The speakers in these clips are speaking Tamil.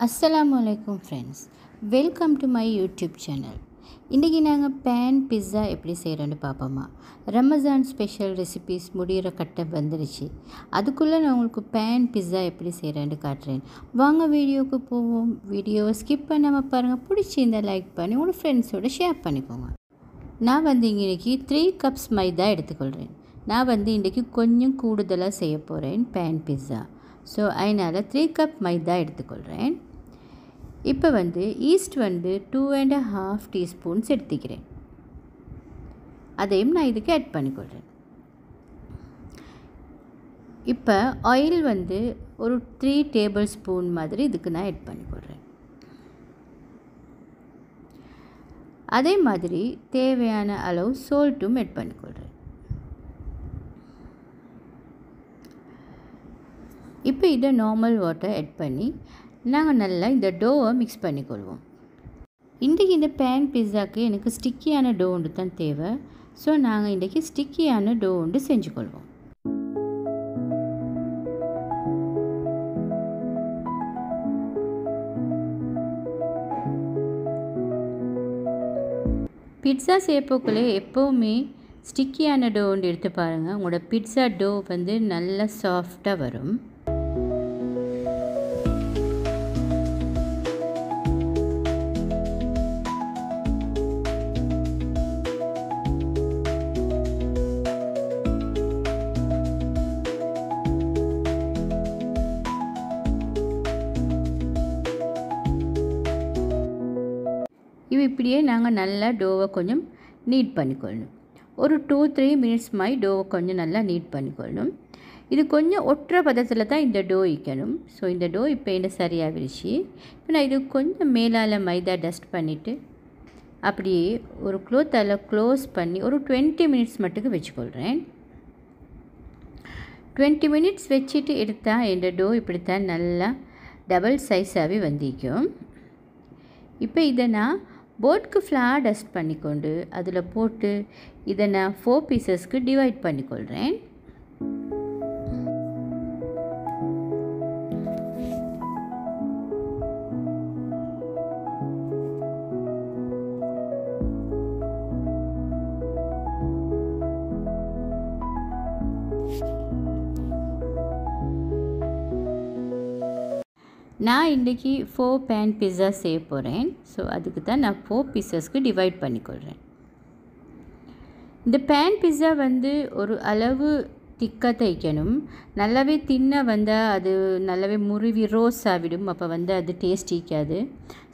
அஸ்ஸலாமுஅலைக்கும் friends, welcome to my YouTube channel. இன்றைக்கி நாங்கள் பேன் பிஸ்ஸா எப்படி செய்கிறோன்னு பார்ப்போமா. ரமஜான் ஸ்பெஷல் ரெசிபீஸ் முடிகிற கட்டம் வந்துடுச்சு. அதுக்குள்ளே நான் உங்களுக்கு பேன் பிஸ்ஸா எப்படி செய்கிறேன்னு காட்டுறேன். வாங்க வீடியோவுக்கு போவோம். வீடியோவை ஸ்கிப் பண்ணாமல் பாருங்கள். பிடிச்சிருந்தால் லைக் பண்ணி உங்களோட ஃப்ரெண்ட்ஸோடு ஷேர் பண்ணிக்கோங்க. நான் இன்றைக்கி 3 கப்ஸ் மைதா எடுத்துக்கொள்கிறேன். நான் இன்றைக்கி கொஞ்சம் கூடுதலாக செய்ய போகிறேன் பேன் பிஸ்ஸா. ஸோ அதனால் 3 கப் மைதா எடுத்துக்கொள்கிறேன். இப்போ ஈஸ்ட் 2.5 டீஸ்பூன்ஸ் எடுத்துக்கிறேன். அதையும் நான் இதுக்கு ஆட் பண்ணிக்கொள்கிறேன். இப்போ ஆயில் ஒரு 3 டேபிள் ஸ்பூன் மாதிரி இதுக்கு நான் ஆட் பண்ணிக்கொள்கிறேன். அதே மாதிரி தேவையான அளவு சால்ட்டும் ஆட் பண்ணிக்கொள்கிறேன். இப்போ இதை நார்மல் வாட்டர் ஆட் பண்ணி நாங்கள் நல்லா இந்த டோவை மிக்ஸ் பண்ணிக்கொள்வோம். இன்றைக்கி இந்த பேன் பிஸ்ஸாக்கு எனக்கு ஸ்டிக்கியான டோ ஒன்று தான் தேவை. ஸோ நாங்கள் இன்றைக்கி ஸ்டிக்கியான டோ ஒன்று செஞ்சுக்கொள்வோம். பிட்ஸா செய்யப்போக்குள்ளே எப்போவுமே ஸ்டிக்கியான டோ ஒன்று எடுத்து பாருங்கள். உங்களோட பிட்ஸா டோ நல்லா சாஃப்டாக வரும். இப்படியே நாங்கள் நல்லா டோவை கொஞ்சம் நீட் பண்ணிக்கொள்ளணும். ஒரு 2-3 மினிட்ஸ் மாதிரி டோவை கொஞ்சம் நல்லா நீட் பண்ணிக்கொள்ளணும். இது கொஞ்சம் ஒற்றை பதத்தில் தான் இந்த டோ வைக்கணும். ஸோ இந்த டோ இப்போ என்ன சரியாக விரிச்சு இப்போ நான் இது கொஞ்சம் மேலால் மைதா டஸ்ட் பண்ணிவிட்டு அப்படியே ஒரு க்ளோத்தால் க்ளோஸ் பண்ணி ஒரு 20 மினிட்ஸ் மட்டுக்கு வச்சுக்கொள்கிறேன். 20 மினிட்ஸ் வச்சுட்டு எடுத்தால் இந்த டோ இப்படித்தான் நல்லா டபுள் சைஸாகவே வந்திக்கும். இப்போ இதை நான் போர்டுக்கு ஃப்ளார் டஸ்ட் பண்ணிக்கொண்டு அதில் போட்டு இதை நான் 4 பீசஸ்க்கு டிவைட் பண்ணிக்கொள்கிறேன். நான் இன்றைக்கி 4 பேன் பிஸ்ஸா செய்ய போகிறேன். ஸோ அதுக்கு தான் நான் 4 பீசஸ்க்கு டிவைட் பண்ணிக்கொள்கிறேன். இந்த பேன் பிஸ்ஸா ஒரு அளவு திக்காக தைக்கணும். நல்லாவே தின்ன வந்தால் அது நல்லாவே முருவி ரோஸ் ஆகிடும். அப்போ அது டேஸ்ட் இருக்காது.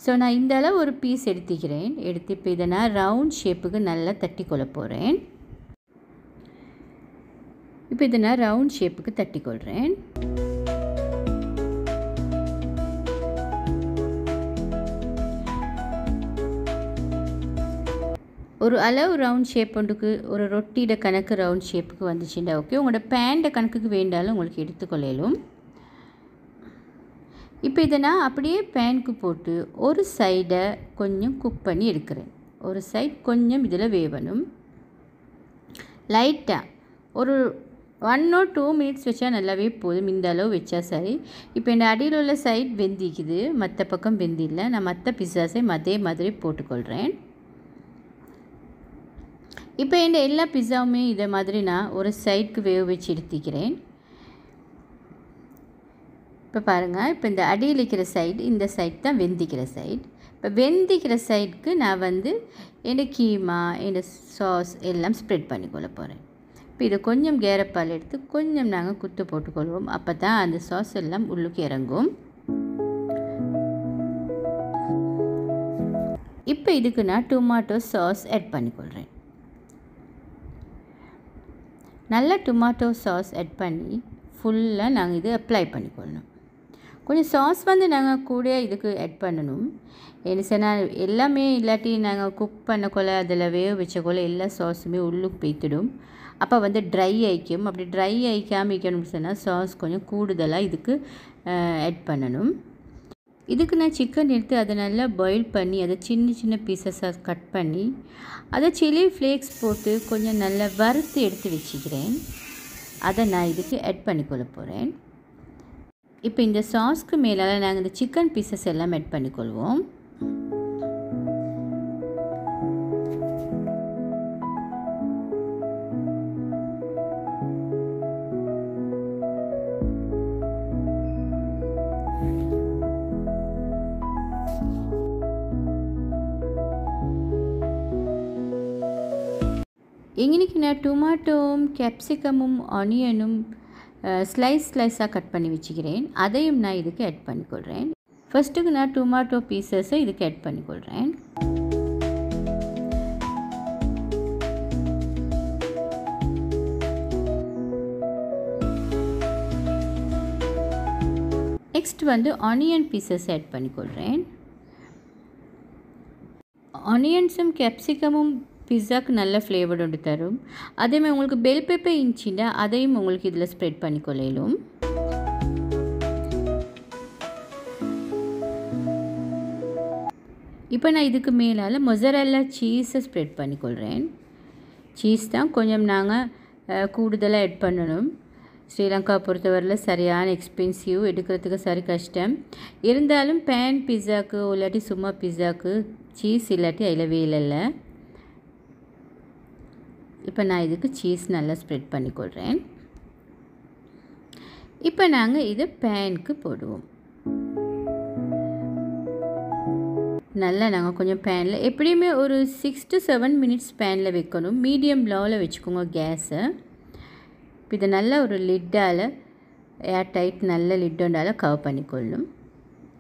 ஸோ நான் இந்த அளவு ஒரு பீஸ் எடுத்துக்கிறேன். எடுத்து இப்போ இதை நான் ரவுண்ட் ஷேப்புக்கு நல்லா தட்டி கொள்ள போகிறேன். இப்போ இதை நான் ரவுண்ட் ஷேப்புக்கு தட்டி கொள்கிறேன். ஒரு அளவு ரவுண்ட் ஷேப் ஒன்றுக்கு ஒரு ரொட்டியோட கணக்கு ரவுண்ட் ஷேப்புக்கு வந்துச்சுன்னா ஓகே. உங்களோட பேண்ட கணக்குக்கு வேண்டாலும் உங்களுக்கு எடுத்துக்கொள்ளலும். இப்போ இதை நான் அப்படியே பேனுக்கு போட்டு ஒரு சைடை கொஞ்சம் குக் பண்ணி எடுக்கிறேன். ஒரு சைட் கொஞ்சம் இதில் வேவணும். லைட்டாக ஒரு 1 or 2 மினிட்ஸ் வச்சா நல்லாவே போதும். இந்த அளவு வச்சா சரி. இப்போ இந்த அடியில் உள்ள சைட் வெந்திக்குது, மற்ற பக்கம் வெந்தில்லை. நான் மற்ற பிஸ்ஸாஸை அதே மாதிரி போட்டுக்கொள்கிறேன். இப்போ இந்த எல்லா பிஸ்ஸாவுமே இதை மாதிரி நான் ஒரு சைடுக்கு வேக வச்சு எடுத்துக்கிறேன். இப்போ பாருங்கள், இப்போ இந்த அடியில் இருக்கிற சைடு இந்த சைடு தான் வெந்திக்கிற சைடு. இப்போ வெந்திக்கிற சைடுக்கு நான் இந்த கீமா இந்த சாஸ் எல்லாம் ஸ்ப்ரெட் பண்ணிக்கொள்ள போகிறேன். இப்போ இதை கொஞ்சம் கேரப்பால் எடுத்து கொஞ்சம் நாங்கள் குத்து போட்டுக்கொள்வோம். அப்போ தான் அந்த சாஸ் எல்லாம் உள்ளுக்கு இறங்கும். இப்போ இதுக்கு நான் டொமாட்டோ சாஸ் ஆட் பண்ணிக்கொள்கிறேன். நல்லா டொமாட்டோ சாஸ் ஆட் பண்ணி ஃபுல்லாக நாங்கள் இது அப்ளை பண்ணிக்கொள்ளணும். கொஞ்சம் சாஸ் நாங்கள் கூட இதுக்கு ஆட் பண்ணணும். என்ன சொன்னால் எல்லாமே இல்லாட்டி நாங்கள் குக் பண்ணக்கொள்ள அதில் வேக வச்சக்கொள்ள எல்லா சாஸுமே உள்ளுக்கு போய்த்திடும். அப்போ ட்ரை ஆகிக்கும். அப்படி ட்ரை ஆகிக்காமல் இருக்கணும்னு சொன்னால் சாஸ் கொஞ்சம் கூடுதலாக இதுக்கு ஆட் பண்ணணும். இதுக்கு நான் சிக்கன் எடுத்து அதை நல்லா பாயில் பண்ணி அதை சின்ன சின்ன பீசஸாக கட் பண்ணி அதை சில்லி ஃப்ளேக்ஸ் போட்டு கொஞ்சம் நல்லா வறுத்து எடுத்து வச்சுக்கிறேன். அதை நான் இதுக்கு ஆட் பண்ணிக்கொள்ள போகிறேன். இப்போ இந்த சாஸ்க்கு மேலால் நாங்கள் இந்த சிக்கன் பீசஸ் எல்லாம் ஆட் பண்ணிக்கொள்வோம். இன்னைக்கு நான் டொமாட்டோவும் கேப்சிகமும் ஆனியனும் ஸ்லைஸாக கட் பண்ணி வச்சுக்கிறேன். அதையும் நான் இதுக்கு ஆட் பண்ணிக்கொள்கிறேன். ஃபஸ்ட்டுக்கு நான் டொமாட்டோ பீசஸை இதுக்கு ஆட் பண்ணிக்கொள்கிறேன். நெக்ஸ்ட் வந்து ஆனியன் பீசஸ் ஆட் பண்ணிக்கொள்கிறேன். ஆனியன்ஸும் கேப்சிகமும் பிஸாக்கு நல்ல ஃப்ளேவர் ஒன்று தரும். அதேமாதிரி உங்களுக்கு பெல் பெப்பர் இருந்துச்சுன்னா அதையும் உங்களுக்கு இதில் ஸ்ப்ரெட் பண்ணிக்கொள்ளலும். இப்போ நான் இதுக்கு மேலால் மொசரெல்லா சீஸை ஸ்ப்ரெட் பண்ணிக்கொள்கிறேன். சீஸ் தான் கொஞ்சம் நாங்கள் கூடுதலாக ஆட் பண்ணணும். ஸ்ரீலங்கா பொறுத்தவரையில் சரியான எக்ஸ்பென்சிவ், எடுக்கிறதுக்கு சரி கஷ்டம். இருந்தாலும் பேன் பிஸாக்கு இல்லாட்டி சும்மா பிஸாக்கு சீஸ் இல்லாட்டி அதில் வேலை. இப்போ நான் இதுக்கு சீஸ் நல்லா ஸ்ப்ரெட் பண்ணிக்கொள்கிறேன். இப்போ நாங்கள் இதை பேனுக்கு போடுவோம். நல்லா நாங்கள் கொஞ்சம் பேனில் எப்படியுமே ஒரு 6 to 7 minutes பேனில் வைக்கணும். மீடியம் லோவில் வச்சுக்கோங்க கேஸை. இப்போ இதை நல்லா ஒரு லிட்டால் ஏர் டைட் நல்ல லிட்டோண்டால் கவர் பண்ணிக்கொள்ளும்.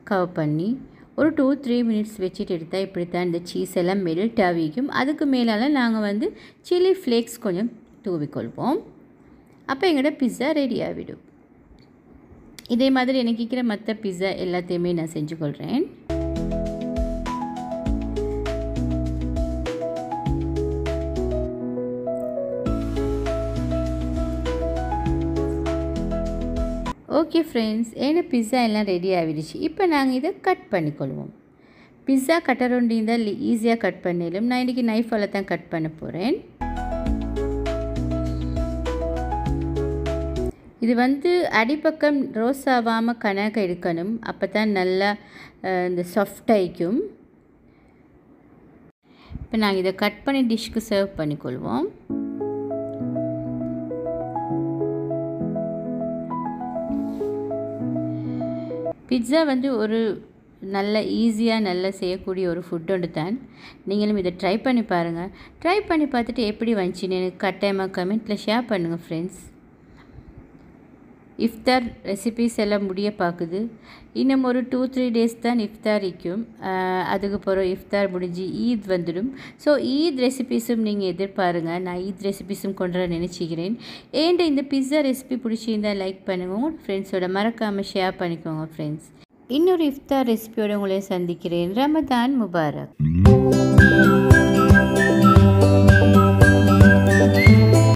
கவர் பண்ணி ஒரு 2-3 minutes வச்சுட்டு எடுத்தால் இப்படி தான் இந்த சீஸ் எல்லாம் மெல்ட் ஆகிக்கும். அதுக்கு மேலால் நாங்கள் வந்து சில்லி ஃப்ளேக்ஸ் கொஞ்சம் தூவிக்கொள்வோம். அப்போ எங்களோட பிஸா ரெடி ஆகிடும். இதே மாதிரி எனக்கு இருக்கிற மற்ற பிஸா எல்லாத்தையுமே நான் செஞ்சுக்கொள்கிறேன். ஓகே ஃப்ரெண்ட்ஸ், ஏன்னா பிஸா எல்லாம் ரெடி ஆகிடுச்சு. இப்போ நாங்கள் இதை கட் பண்ணிக்கொள்வோம். பிஸா கட்டர் ஒண்டி இருந்தால் ஈஸியாக கட் பண்ணிடலாம். நான் இன்றைக்கி நைஃபால் தான் கட் பண்ண போகிறேன். இது வந்து அடிப்பக்கம் ரோஸ் ஆகாமல் கணக்கு எடுக்கணும். அப்போ தான் நல்லா இந்த சாஃப்டாகிக்கும். இப்போ நாங்கள் இதை கட் பண்ணி டிஷ்க்கு சர்வ் பண்ணிக்கொள்வோம். பிட்ஸா வந்து ஒரு நல்ல ஈஸியாக நல்லா செய்யக்கூடிய ஒரு ஃபுட் ஒன்று தான். நீங்களும் இதை ட்ரை பண்ணி பாருங்கள். ட்ரை பண்ணி பார்த்துட்டு எப்படி வந்துச்சுன்னு எனக்கு கட்டாயமாக கமெண்ட்டில் ஷேர் பண்ணுங்கள் ஃப்ரெண்ட்ஸ். இஃப்தார் ரெசிபீஸ் எல்லாம் முடிய பார்க்குது. இன்னும் ஒரு 2-3 days தான் இஃப்தார் இருக்கும். அதுக்கு பிறகு இஃப்தார் முடிஞ்சு ஈத் வந்துடும். ஸோ ஈத் ரெசிபீஸும் நீங்கள் எதிர்பாருங்க. நான் ஈத் ரெசிபீஸும் கொண்டு வர நினச்சிக்கிறேன். ஏன்டா இந்த பிஸா ரெசிபி பிடிச்சிருந்தால் லைக் பண்ணுங்கள். உங்கள் ஃப்ரெண்ட்ஸோட மறக்காமல் ஷேர் பண்ணிக்கோங்க ஃப்ரெண்ட்ஸ். இன்னொரு இஃப்தார் ரெசிபியோடு உங்களை சந்திக்கிறேன். ரமதான் முபாரக்.